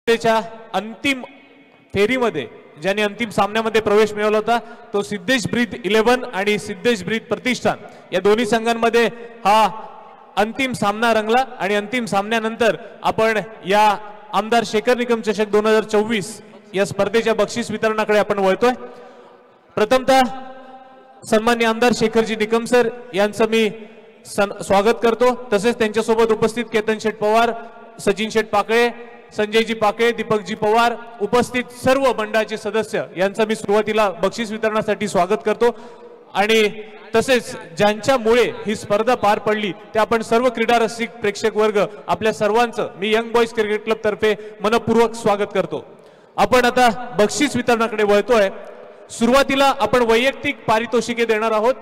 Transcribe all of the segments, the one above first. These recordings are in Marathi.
स्पर्धेच्या अंतिम फेरीमध्ये ज्यांनी अंतिम सामन्यामध्ये प्रवेश मिळवला होता तो सिद्धेश ब्रीद 11 आणि सिद्धेश ब्रीद प्रतिष्ठान या दोन्ही संघांमध्ये हा अंतिम सामना रंगला आणि अंतिम सामन्यानंतर आपण या आमदार शेखर निकम चषक 2024 या स्पर्धेच्या बक्षीस वितरणाकडे आपण वळतोय। प्रथमतः सन्माननीय आमदार शेखरजी निकम सर यांचं मी स्वागत करतो। तसेच त्यांच्यासोबत उपस्थित केतन शेठ पवार, सचिन शेठ पाकळे, संजयजी पाकळे, दीपकजी पवार, उपस्थित सर्व मंडळाचे सदस्य यांचं मी सुरुवातीला बक्षीस वितरणासाठी स्वागत करतो। आणि तसेच ज्यांच्यामुळे ही स्पर्धा पार पडली ते आपण सर्व क्रीडा रसिक प्रेक्षक वर्ग आपल्या सर्वांचं मी यंग बॉयज क्रिकेट क्लब तर्फे मनपूर्वक स्वागत करतो। आपण आता बक्षीस वितरणाकडे वळतोय। सुरुवातीला आपण वैयक्तिक पारितोषिके देणार आहोत।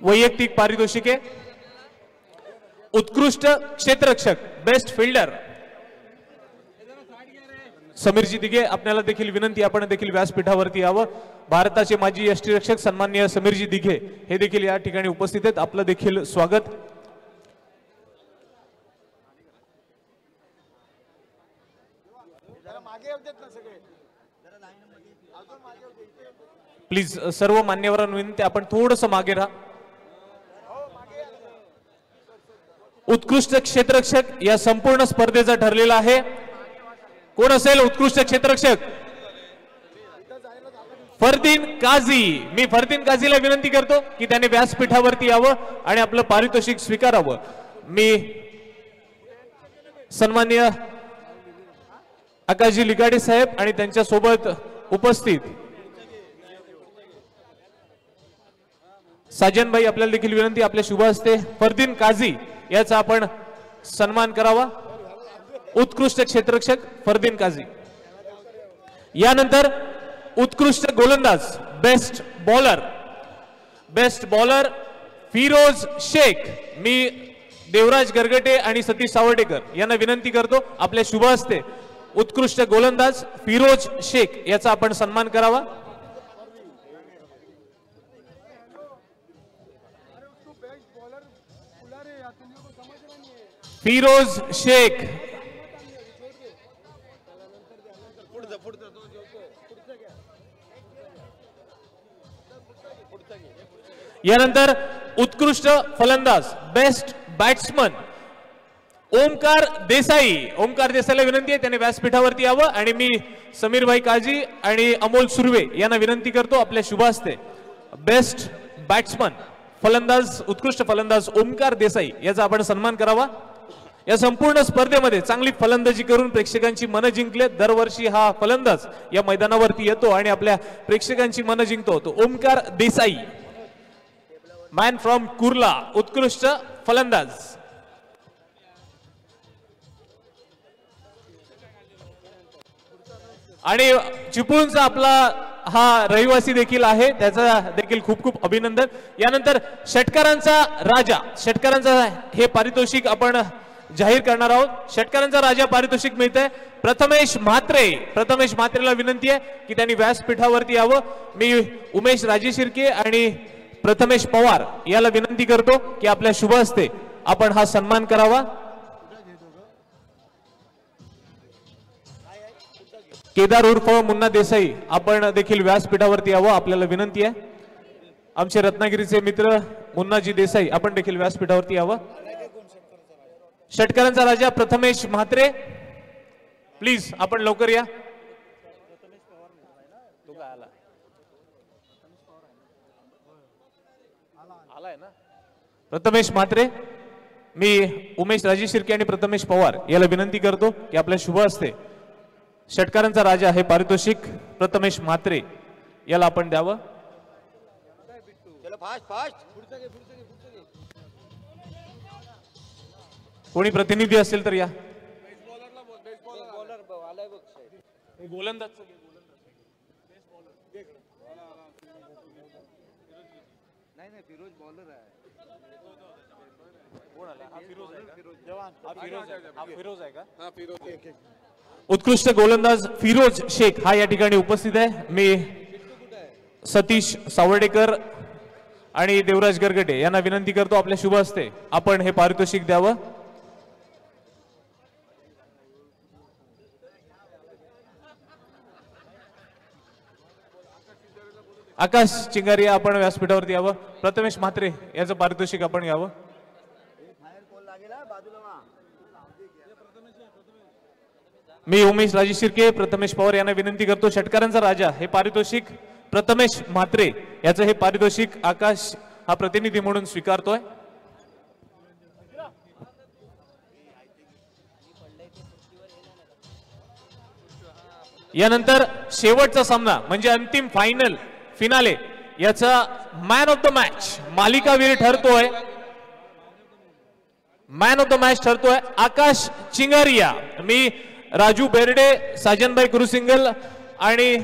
वैयक्तिक पारितोषिके उत्कृष्ट क्षेत्ररक्षक बेस्ट फिल्डर समीरजी दिघे, आपल्याला देखील विनंती आपण देखील व्यासपीठावरती यावं। भारताचे माजी यष्टिरक्षक सन्माननीय समीरजी दिघे हे देखील या ठिकाणी उपस्थित आहेत, आपलं देखील स्वागत। प्लीज सर्व मान्यवरांना विनंती आपण थोडंसं मागे राहा। उत्कृष्ट क्षेत्ररक्षक या संपूर्ण स्पर्धेचा ठरलेला आहे। कोण असेल उत्कृष्ट क्षेत्ररक्षक? फरदीन काझी। मी फरदीन काझीला विनंती करतो की त्याने व्यासपीठावरती यावं आणि आपलं पारितोषिक स्वीकारावं। मी सन्माननीय आकाशजी लिगाडे साहेब आणि त्यांच्या सोबत उपस्थित साजन भाई आपल्याला देखील विनंती आपल्या शुभ हस्ते फरदीन काझी याचा आपण सन्मान करावा। उत्कृष्ट क्षेत्ररक्षक फरदीन काझी। यानंतर उत्कृष्ट गोलंदाज बेस्ट बॉलर फिरोज शेख। मी देवराज गरगटे आणि सतीश सावर्डेकर यांना विनंती करतो आपल्या शुभ हस्ते उत्कृष्ट गोलंदाज फिरोज शेख याचा आपण सन्मान करावा। फिरोज शेख। यानंतर उत्कृष्ट फलंदाज बेस्ट बॅट्समन ओमकार देसाई। ओमकार देसाईला विनंती आहे त्याने व्यासपीठावरती यावं आणि मी समीर भाई काजी आणि अमोल सुर्वे यांना विनंती करतो आपल्या शुभ हस्ते बेस्ट बॅट्समन फलंदाज उत्कृष्ट फलंदाज ओमकार देसाई याचा आपण सन्मान करावा। या संपूर्ण स्पर्धेमध्ये चांगली फलंदाजी करून प्रेक्षकांची मन जिंकले। दरवर्षी हा फलंदाज या मैदानावरती येतो आणि आपल्या प्रेक्षकांची मन जिंकतो। तो ओमकार देसाई मॅन फ्रॉम कुर्ला उत्कृष्ट फलंदाज। आणि चिपळूणचा आपला हा रहिवासी देखील आहे, त्याचा देखील खूप खूप अभिनंदन। यानंतर षटकारांचा राजा हे पारितोषिक आपण जाहीर करणार आहोत। षटकारांचा राजा पारितोषिक मिळतंय प्रथमेश म्हात्रेला विनंती आहे की त्यांनी व्यासपीठावरती यावं। मी उमेश राजेशिर्के आणि प्रथमेश पवार याला विनंती करतो की आपल्या शुभ हस्ते आपण हा सन्मान करावा। केदार उर्फ मुन्ना देसाई आपण देखील व्यासपीठावरती यावं, आपल्याला विनंती आहे। आमचे रत्नागिरीचे मित्र मुन्नाजी देसाई आपण देखील व्यासपीठावरती यावं। षटकारांचा राजा प्रथमेश म्हात्रे प्लीज आपण लवकर या। प्रथमेश म्हात्रे, मी उमेश राजेशिर्के आणि प्रथमेश पवार याला विनंती करतो की आपल्या शुभ हस्ते षटकारांचा राजा हे पारितोषिक प्रथमेश म्हात्रे याला आपण द्यावं। कोणी प्रतिनिधी असेल तर या। गोलंदाज फिरोज बॉलर आहे। फिरोज आहे का? उत्कृष्ट गोलंदाज फिरोज शेख हा या ठिकाणी उपस्थित आहे। मी सतीश सावर्डेकर आणि देवराज गरगटे यांना विनंती करतो आपल्या शुभ हस्ते आपण हे पारितोषिक द्यावं। आकाश चिंगारिया आपण व्यासपीठावरती यावं. प्रथमेश म्हात्रे याचं पारितोषिक आपण घ्यावं. मी उमेश राजे शिर्के प्रथमेश पवार यांना विनंती करतो, षटकारांचा राजा हे पारितोषिक प्रथमेश म्हात्रे याचं हे पारितोषिक आकाश हा प्रतिनिधी म्हणून स्वीकारतोय. यानंतर शेवटचा सामना म्हणजे अंतिम फायनल फिनाले याचा मॅन ऑफ द मॅच मालिकावीर ठरतोय. मॅन ऑफ द मॅच ठरतोय आकाश चिंगारिया. मी राजू बेर्डे, साजनभाई कुरुसिंगल आणि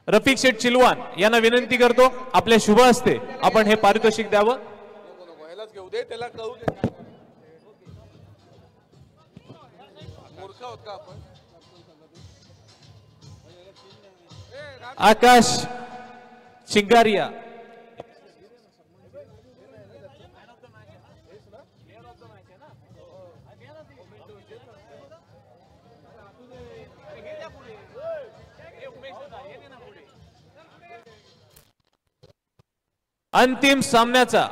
रफिक शेठ चिलवान यांना विनंती करतो आपल्या शुभ हस्ते आपण हे पारितोषिक द्यावं. आकाश चिंगारिया अंतिम सामन्याचा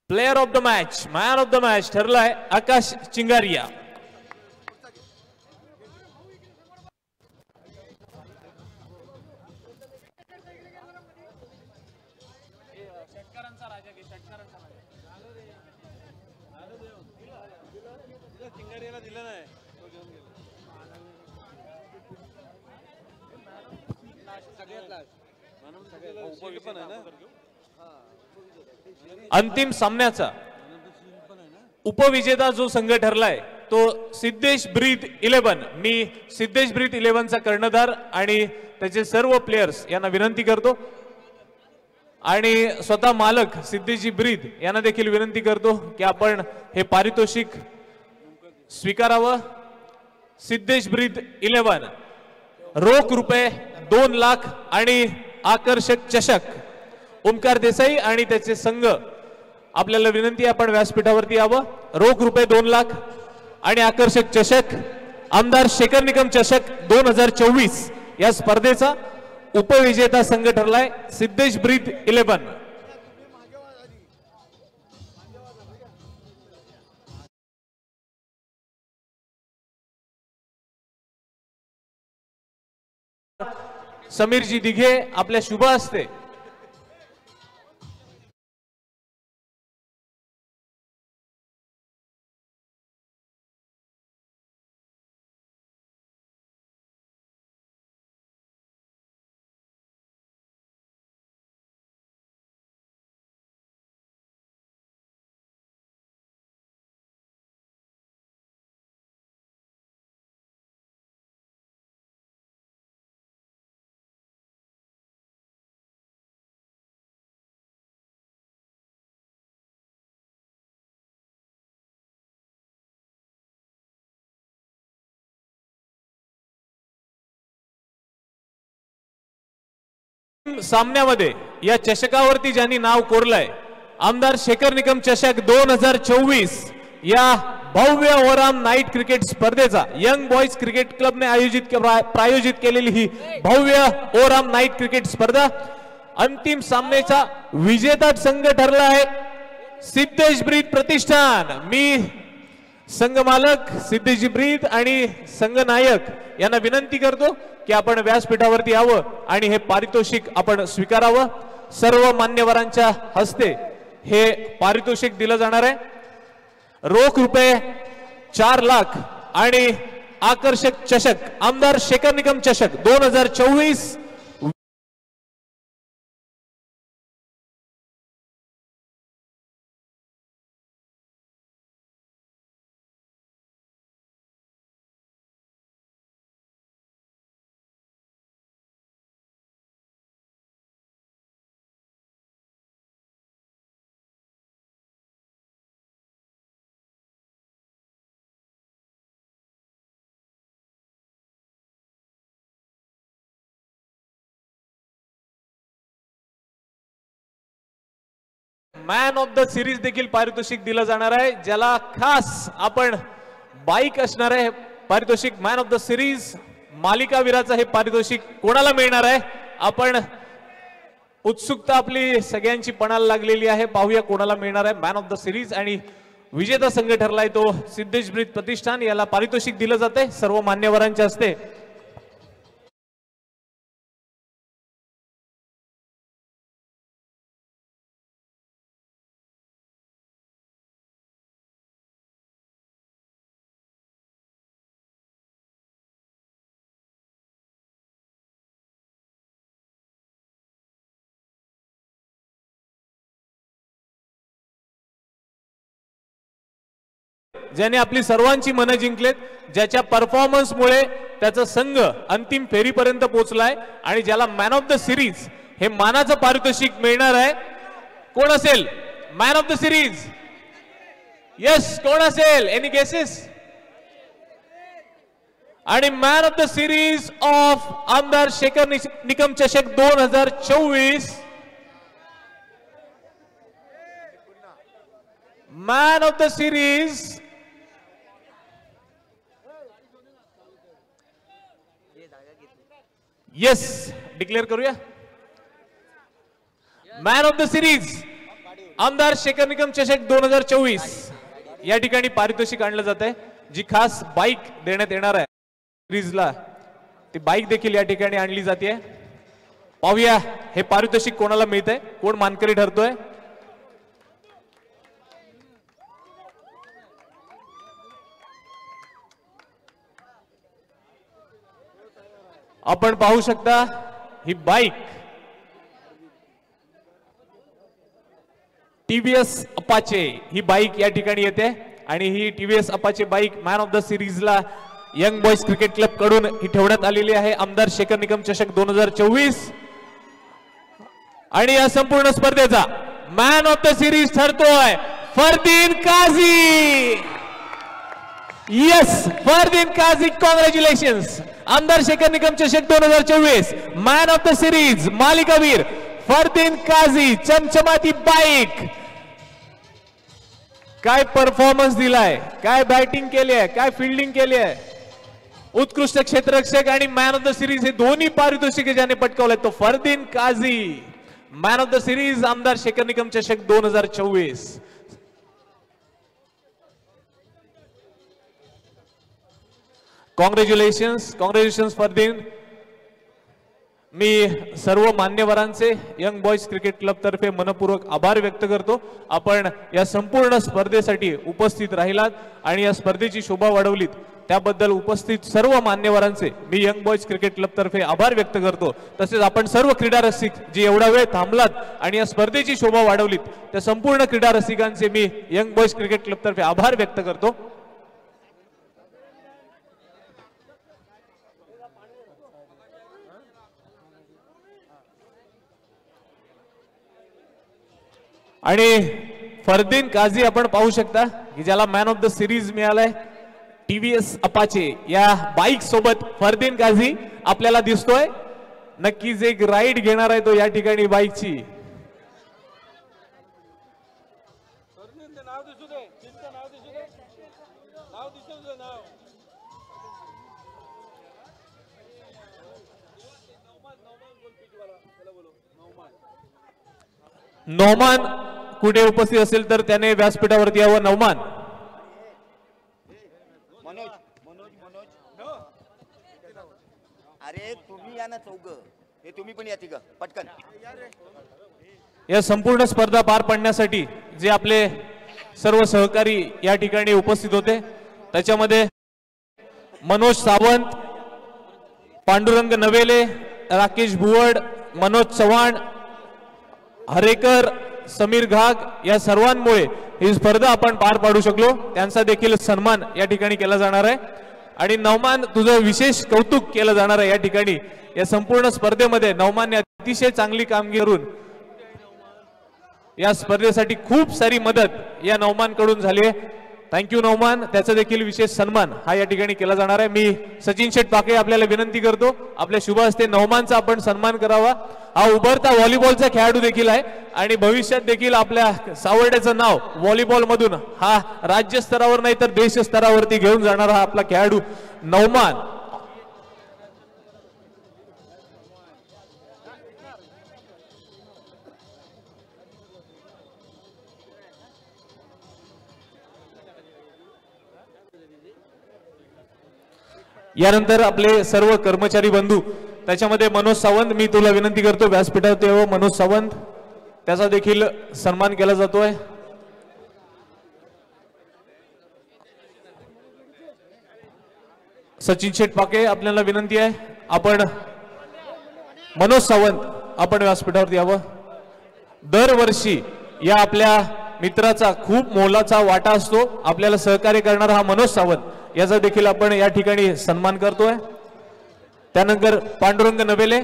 player of the match man of the match ठरलाय आकाश चिंगारिया. अंतिम सामन्याचा उपविजेता जो संघ ठरलाय तो सिद्धेश ब्रीद 11. मी सिद्धेश ब्रीद 11 चा कर्णधार आणि त्याचे सर्व प्लेयर्स यांना विनंती करतो आणि स्वतः मालक सिद्धेशजी ब्रीद यांना देखील विनंती करतो की आपण हे पारितोषिक स्वीकारावं. सिद्धेश ब्रीद 11 रोख रुपये 2 लाख आणि आकर्षक चषक. ओमकार देसाई आणि त्याचे संघ आपल्याला विनंती आहे आपण व्यासपीठावरती यावं. रोख रुपये 2 लाख आणि आकर्षक चषक आमदार शेखर निकम चषक 2024 या स्पर्धेचा उपविजेता संघ ठरलाय सिद्धेश ब्रीद 11. समीरजी दिघे आपल्या शुभ हस्ते सामन्यामध्ये या चषकावरती ज्यांनी नाव कोरलंय आमदार शेखर निकम चषक 2024 या भव्य ओराम नाईट क्रिकेट स्पर्धेचा यंग बॉयज क्रिकेट क्लबने प्रायोजित केलेली ही भव्य ओराम नाईट क्रिकेट स्पर्धा अंतिम सामन्याचा विजेता संघ ठरला आहे सिद्धेश ब्रीद प्रतिष्ठान. मी संघ मालक सिद्धेशजी ब्रीद आणि संघ नायक यांना विनंती करतो की आपण व्यासपीठावरती यावं आणि हे पारितोषिक आपण स्वीकारावं. सर्व मान्यवरांच्या हस्ते हे पारितोषिक दिलं जाणार आहे. रोख रुपये 4 लाख आणि आकर्षक चषक आमदार शेखर निकम चषक 2024. मॅन ऑफ द सिरीज देखील पारितोषिक दिलं जाणार आहे ज्याला खास आपण बाईक असणार आहे. पारितोषिक मॅन ऑफ द सिरीज मालिकावीराचं हे पारितोषिक कोणाला मिळणार आहे? आपण उत्सुकता आपली सगळ्यांची पणाला लागलेली आहे. पाहूया कोणाला मिळणार आहे मॅन ऑफ द सिरीज. आणि विजेता संघ ठरलाय तो सिद्धेश ब्रीद प्रतिष्ठान. याला पारितोषिक दिलं जाते सर्व मान्यवरांच्या हस्ते. ज्याने आपली सर्वांची मनं जिंकलेत, ज्याच्या परफॉर्मन्समुळे त्याचा संघ अंतिम फेरीपर्यंत पोहोचलाय आणि ज्याला मॅन ऑफ द सिरीज हे मानाचं पारितोषिक मिळणार आहे. कोण असेल man of the series? Yes, कोण असेल? Any guesses? आणि man of the series of आमदार शेखर निकम चषक 2024, man of the series yes declare करूया. मॅन ऑफ द सिरीज आमदार शेखर निकम चषक 2024 या ठिकाणी पारितोषिक आणलं जात आहे. जी खास बाईक देण्यात येणार आहे सिरीजला, ती बाईक देखील या ठिकाणी आणली जाते. पाहूया हे पारितोषिक कोणाला मिळतंय, कोण मानकरी ठरतोय. आपण पाहू शकता ही बाईक टीव्हीएस अपाचे ही बाईक या ठिकाणी येते आणि ही TVS Apache bike man of the सिरीजला यंग बॉयज क्रिकेट क्लब कडून ही ठेवण्यात आलेली आहे. आमदार शेखर निकम चषक 2024 आणि या संपूर्ण स्पर्धेचा मॅन ऑफ द सिरीज ठरतोय फरदीन काझी. Yes, Fardeen Kazi, congratulations. आमदार शेखर निकम चषक 2024 मॅन ऑफ द सिरीज मालिकावीर फरदीन काझी. चमचमाती बाईक, काय परफॉर्मन्स दिलाय, काय बॅटिंग केली आहे, काय फिल्डिंग केली आहे. उत्कृष्ट क्षेत्ररक्षक आणि मॅन ऑफ द सिरीज हे दोन्ही पारितोषिके ज्याने पटकावले तो Fardeen Kazi. Man of the series आमदार शेखर निकम चषक 2024. कॉंग्रॅच्युलेशन्स फरदीन. मी सर्व मान्यवरांचे यंग बॉयज क्रिकेट क्लब तर्फे मनपूर्वक आभार व्यक्त करतो. आपण या संपूर्ण स्पर्धेसाठी उपस्थित राहिलात आणि या स्पर्धेची शोभा वाढवलीत त्याबद्दल उपस्थित सर्व मान्यवरांचे मी यंग बॉयज क्रिकेट क्लब तर्फे आभार व्यक्त करतो. तसेच आपण सर्व क्रीडा रसिक जे एवढा वेळ थांबलात आणि या स्पर्धेची शोभा वाढवलीत त्या संपूर्ण क्रीडा रसिकांचे मी यंग बॉयज क्रिकेट क्लब तर्फे आभार व्यक्त करतो. आणि फरदीन काझी आपण पाहू शकता की ज्याला मॅन ऑफ द सिरीज मिळालाय टीव्हीएस अपाचे या बाईक सोबत फरदीन काझी आपल्याला दिसतोय. नक्कीच एक राईड घेणार आहे तो या ठिकाणी बाईकची. नौमान कुठे उपस्थित असेल तर त्याने व्यासपीठावरती यावं. नौमान, अरे तुम्ही या ना चौघ, हे तुम्ही पण या तिघ पटकन. या संपूर्ण स्पर्धा पार पाडण्यासाठी जे आपले सर्व सहकारी या ठिकाणी उपस्थित होते त्याच्यामध्ये मनोज सावंत, पांडुरंग नवेले, राकेश भुवड, मनोज चव्हाण, हरेकर, समीर घाग या सर्वांमुळे ही स्पर्धा आपण पार पाडू शकलो. त्यांचा देखील सन्मान या ठिकाणी केला जाणार आहे. आणि नौमान, तुझं विशेष कौतुक केलं जाणार आहे या ठिकाणी. या संपूर्ण स्पर्धेमध्ये नौमानने अतिशय चांगली कामगिरी करून या स्पर्धेसाठी खूप सारी मदत या नौमानकडून झाली आहे. थँक्यू नौमान. त्याचा देखील विशेष सन्मान हा या ठिकाणी केला जाणार आहे. मी सचिन शेठ पाके आपल्याला विनंती करतो आपल्या शुभ हस्ते नौमानचा आपण सन्मान करावा. हा उभरता व्हॉलीबॉलचा खेळाडू देखील आहे आणि भविष्यात देखील आपल्या सावर्ड्याचं नाव व्हॉलीबॉल मधून हा राज्य स्तरावर नाही तर देश स्तरावरती घेऊन जाणारा हा आपला खेळाडू नौमान. यानंतर आपले सर्व कर्मचारी बंधू, त्याच्यामध्ये मनोज सावंत, मी तुला विनंती करतो व्यासपीठावरती यावं. मनोज सावंत, त्याचा देखील सन्मान केला जातोय. सचिन शेठ पाके, आपल्याला विनंती आहे आपण मनोज सावंत आपण व्यासपीठावरती यावं. दरवर्षी या आपल्या मित्राचा खूप मोलाचा वाटा असतो, आपल्याला सहकार्य करणारा हा मनोज सावंत, याचा देखील आपण या ठिकाणी सन्मान करतोय. त्यानंतर पांडुरंग नवेले,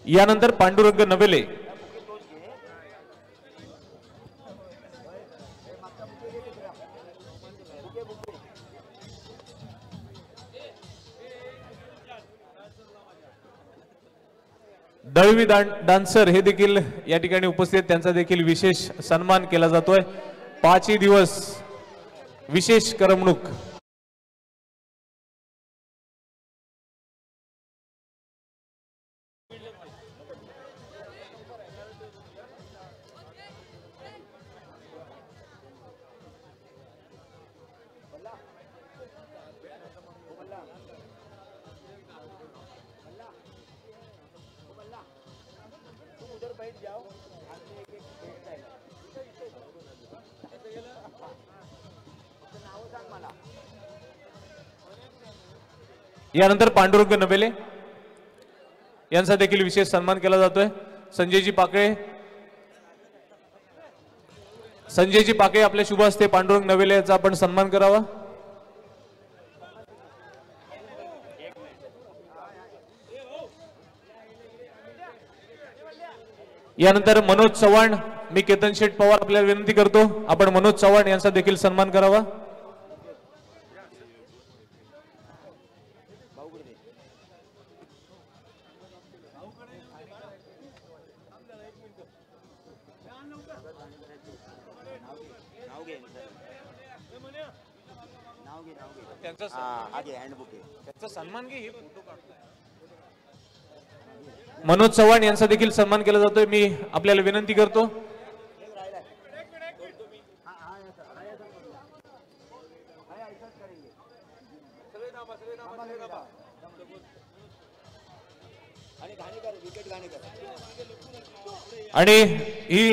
यानंतर पांडुरंग नवेले, दळवी डान्सर हे देखील या ठिकाणी उपस्थित, त्यांचा देखील विशेष सन्मान केला जातोय. 5 दिवस विशेष करमणूक. यानंतर पांडुरंग नवेले यांचा देखील विशेष सन्मान केला जातोय. संजयजी पाके आपल्या शुभ हस्ते पांडुरंग नवेले याचा आपण सन्मान करावा. यानंतर मनोज चव्हाण, मी केतन शेठ पवार आपल्याला विनंती करतो आपण मनोज चव्हाण यांचा देखील सन्मान करावा. मनोज चव्हाण यांचा देखील सन्मान केला जातोय. मी आपल्याला विनंती करतो आणि ही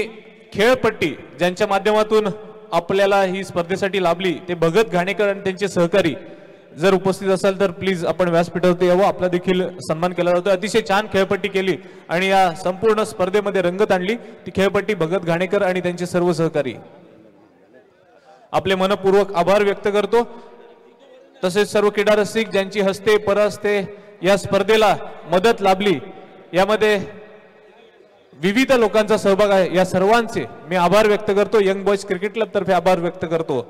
खेळपट्टी ज्यांच्या माध्यमातून आपल्याला ही स्पर्धेसाठी लाभली ते भगत घाणेकर आणि त्यांचे सहकारी जर उपस्थित असाल तर प्लीज आपण व्यासपीठावरती यावं. आपला देखील सन्मान केला जातो. अतिशय छान खेळपट्टी केली आणि या संपूर्ण स्पर्धेमध्ये रंगत आणली ती खेळपट्टी भगत घाणेकर आणि त्यांचे सर्व सहकारी. आपले मनपूर्वक आभार व्यक्त करतो. तसेच सर्व क्रीडा रसिक ज्यांची हस्ते परहस्ते या स्पर्धेला मदत लाभली, यामध्ये विविध लोकांचा सहभाग आहे, या सर्वांचे मी आभार व्यक्त करतो. यंग बॉयज क्रिकेट क्लब तर्फे आभार व्यक्त करतो.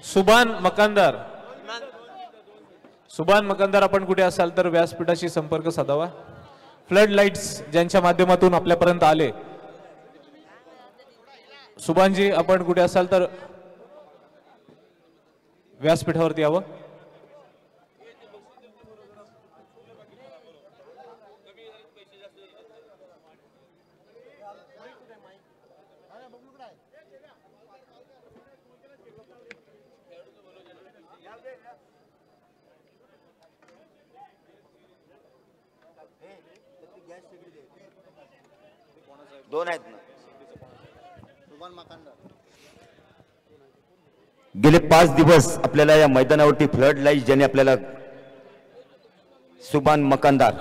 सुभान मकानदार आपण कुठे असाल तर व्यासपीठाशी संपर्क साधावा. फ्लड लाईट्स ज्यांच्या माध्यमातून आपल्यापर्यंत आले, सुभानजी आपण कुठे असाल तर व्यासपीठावरती यावं. दोन आहेत ना. गेले 5 दिवस आपल्याला या मैदानावरती फ्लड लाईट ज्याने आपल्याला सुभान मकानदार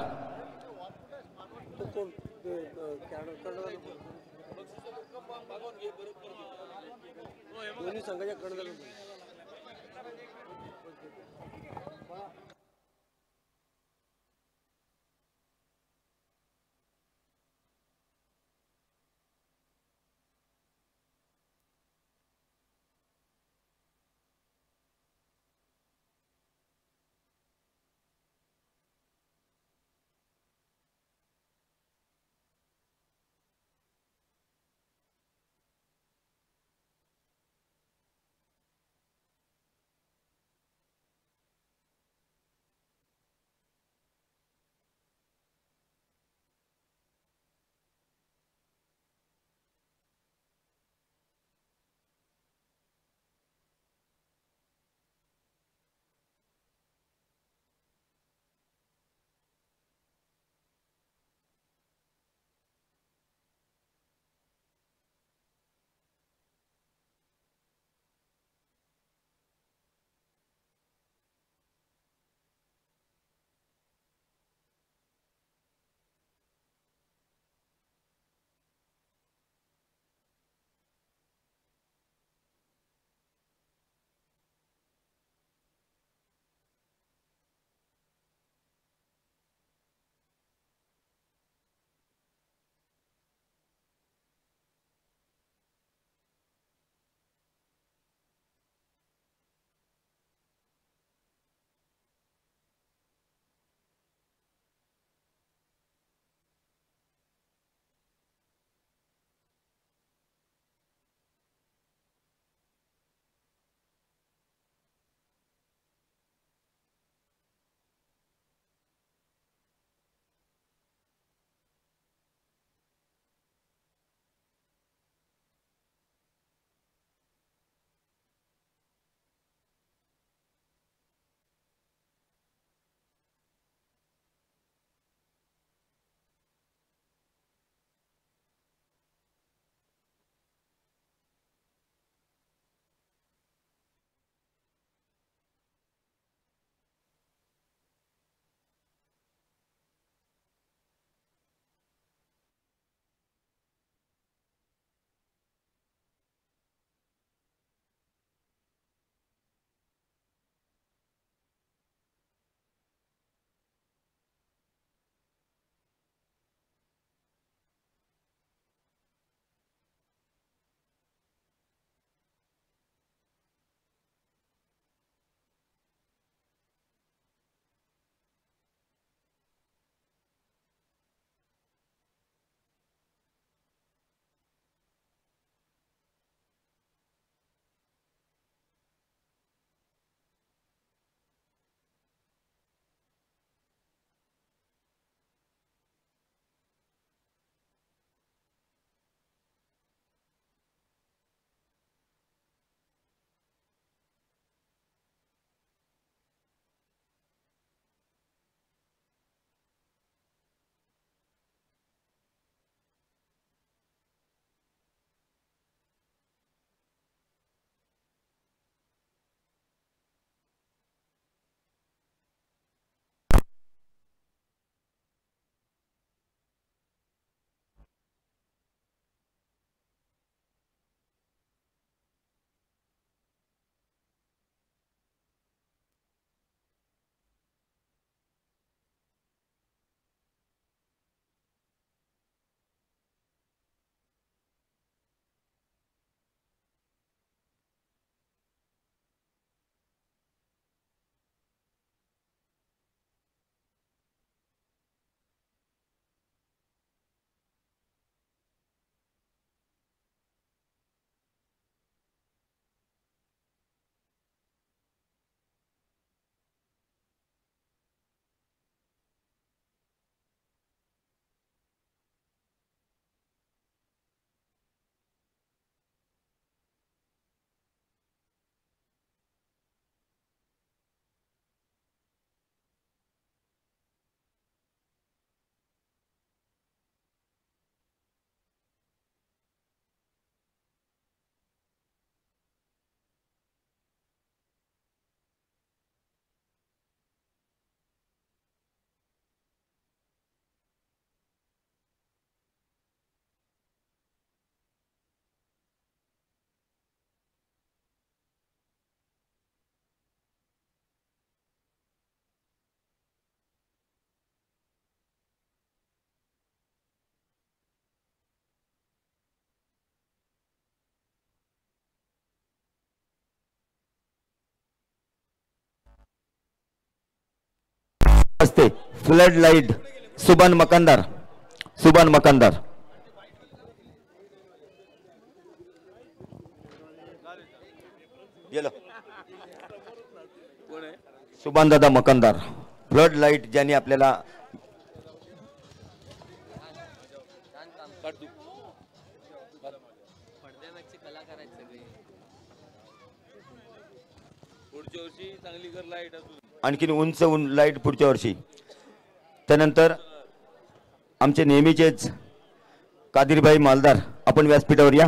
फ्लड लाईट सुबन मकंदार. सुबन मकंदार. गेलो सुभान दादा मकंदार. फ्लड लाईट ज्यांनी आपल्याला आणखीन उंच लाईट पुढच्या वर्षी. त्यानंतर आमचे नेहमीचेच कादिरभाई मालदार, आपण व्यासपीठावर या.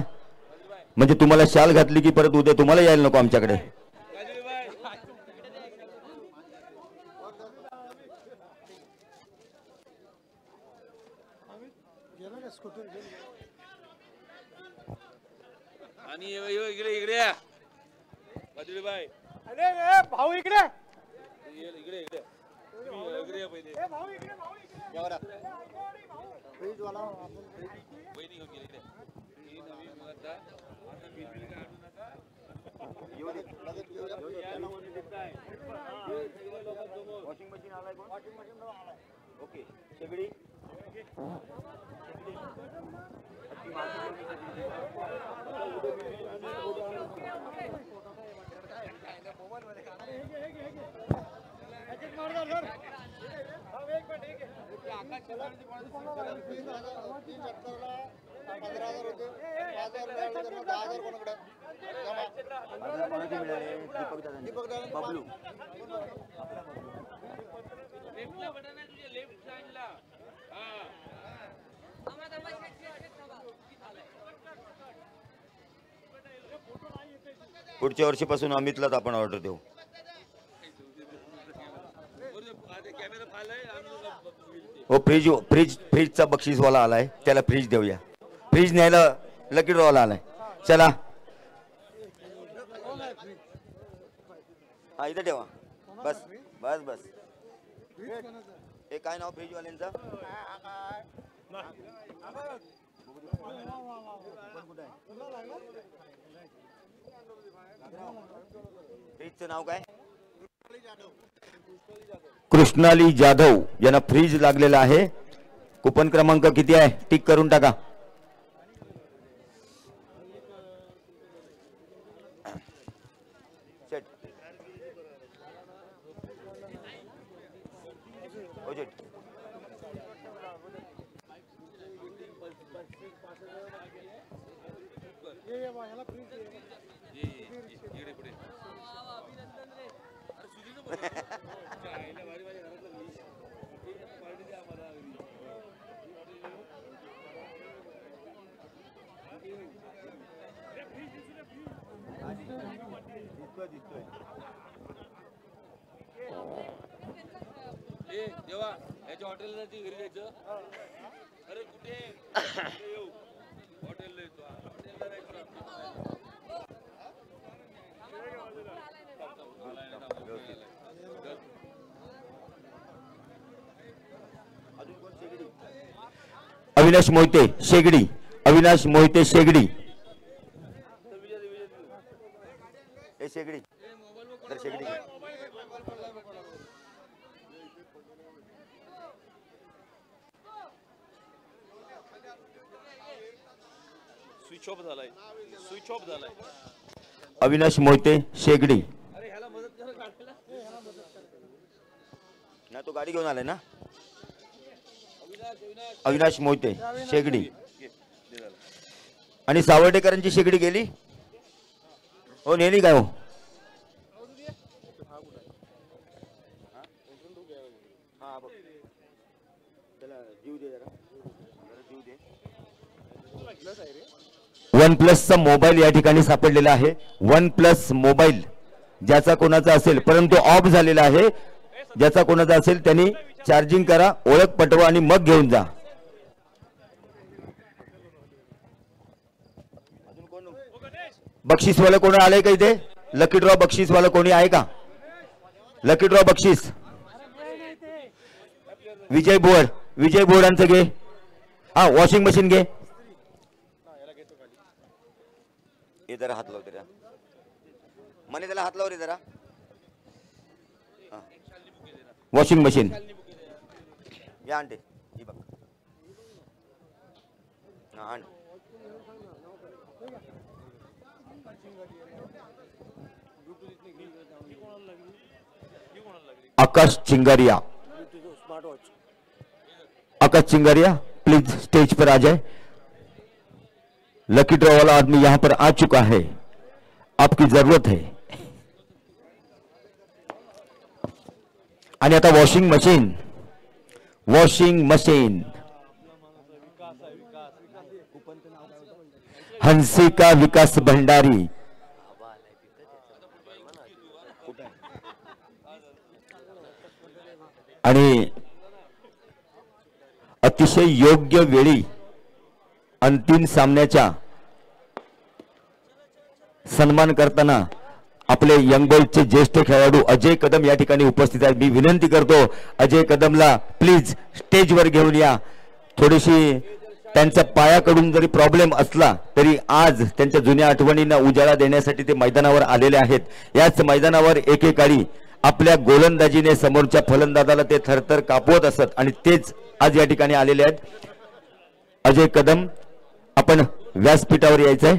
म्हणजे तुम्हाला शाल घातली की परत उद्या तुम्हाला यायला नको आमच्याकडे. आणि इकडे इकडे कादिरभाई भाऊ इकडे इकडे इकडे इकडे पहिले बहिणी घेऊन गेले इकडे. ही नवीन मुलाचा आता बिल काढू नका. वॉशिंग मशीन आलाय कोण? वॉशिंग मशीन आलाय. ओके शेगडी बबलू पुढच्या वर्षीपासून अमितलाच आपण ऑर्डर देऊ. हो फ्रीजचा बक्षीसवाला आलाय, त्याला फ्रीज देऊया. फ्रीज न्यायला लकी ड्रॉला आलाय. चला हा इथं ठेवा. बस बस बस. हे काय नाव फ्रीजवाल्यांचं? फ्रीजचं नाव काय? कृष्णाली जाधव यांना फ्रीज लागलेला आहे. कुपन क्रमांक किती आहे टिक करून टाका. देवा याच्या हॉटेलला घरी जायचं. अरे कुठे हॉटेलला येतो. अविनाश मोहिते शेगडी. अविनाश मोहिते शेगडी. ए शेगडी तर शेगडी स्विच ऑफ झालाय. स्विच ऑफ झालाय. अविनाश मोहिते शेगडी. अरे ह्याला मदत करा काढायला. ना तो गाडी घेऊन आलाय ना. अविनाश मोहिते शेगडी. आणि सावर्डेकरांची शेगडी गेली हो, नेली काय हो? वन प्लसचा मोबाईल या ठिकाणी सापडलेला आहे. वन प्लस मोबाईल ज्याचा कोणाचा असेल परंतु ऑफ झालेला आहे. ज्याचा कोणाचा असेल त्यांनी चार्जिंग करा, ओळख पटवा आणि मग घेऊन जा. बक्षीसवाला कोण आलंय का इथे? लकी ड्रॉ बक्षीसवाला कोणी आहे का? लकी ड्रॉ बक्षीस विजय बोर्ड. विजय बोर्डांचं घे. हा वॉशिंग मशीन घे. हे जरा हात लाव जरा. मने त्याला हात लाव रे जरा. वॉशिंग मशीन या आणते ही बघ हा आण आकाश चिंगारिया आकाश चिंगारिया प्लीज स्टेज पर आ जाए। लकी ड्रॉ वाला आदमी यहां पर आ चुका है, आपकी जरूरत है। आणि आता वॉशिंग मशीन हंसिका विकास भंडारी आणि अतिशय योग्य वेळी अंतिम सामन्याचा सन्मान करताना आपले यंग बॉयजचे ज्येष्ठ खेळाडू अजय कदम या ठिकाणी उपस्थित आहेत। मी विनंती करतो अजय कदमला प्लीज स्टेजवर घेऊन या। थोडीशी त्यांच्या पायाकडून जरी प्रॉब्लेम असला तरी आज त्यांच्या जुन्या आठवणींना उजाळा देण्यासाठी ते मैदानावर आलेले आहेत। याच मैदानावर एकेकाळी आपल्या गोलंदाजीने समोरच्या फलंदाजाला ते थरथर कापवत असत आणि तेच आज या ठिकाणी आलेले आहेत। अजय कदम आपण व्यासपीठावर यायचंय।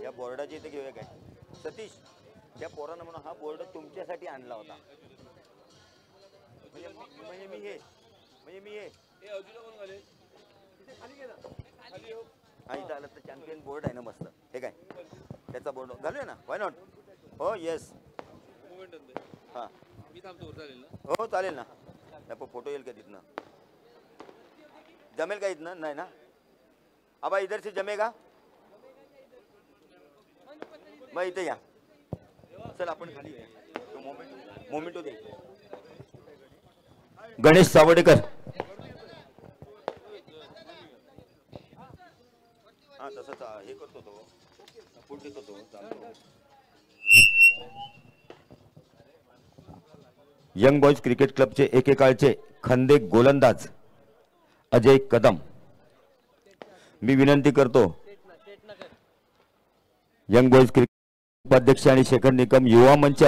या बोर्डाची इथे घेऊया काय सतीश, त्या पोरानं म्हणून हा बोर्ड तुमच्यासाठी आणला होता। म्हणजे मी हे हा इथं आलं तर चॅम्पियन बोर्ड आहे ना मस्त, हे काय त्याचा बोर्ड घालूया ना, वाय नॉट। हो येस हा हो चालेल ना, फोटो येईल का तिथनं, जमेल का इथनं? नाही ना आबा इधर से जमेगा, मग इथे या चल आपण खाली मोमेंटो दे। गणेश सावडेकर हा तसंच हे करतो तो फूट देतो तो चालतो। यंग बॉयज क्रिकेट क्लबचे एकेकाळचे खंदे गोलंदाज अजय कदम, मी विनंती करतो यंग बॉयज क्रिकेट उपाध्यक्ष आणि शेखर निकम युवा मंच